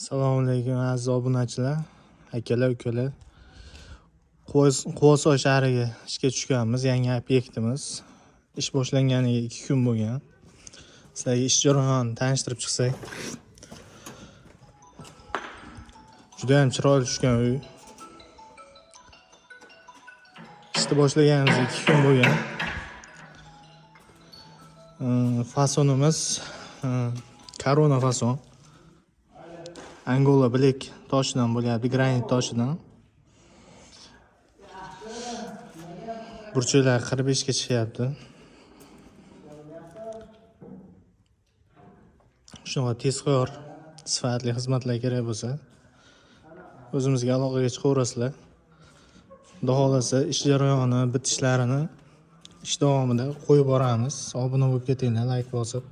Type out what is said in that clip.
Assalomu alaykum aziz obunachilar, akalar, ukalar. Quvasoy shahriga ishga tushganmiz. Yangi obyektimiz. Ish boshlanganiga 2 kun bo'lgan. Sizlarga ish jarayonini tanishtirib chiqsak. Juda ham chiroyli tushgan uy. Ishni boshlaganimizga 2 kun bo'lgan. Fasonimiz Corona fason. Angola bilek toshidan bo'lyapti, granit toshidan. Burchaklar 45 ga chiqyapti. Shunaqa tezkor, sifatli xizmatlar kerak bo'lsa, o'zimizga aloqaga chiqaverasizlar. Xudo xolasa ish jarayoni bitishlarini ish davomida qo'yib boramiz. Obuna bo'lib ketinglar, like bosib.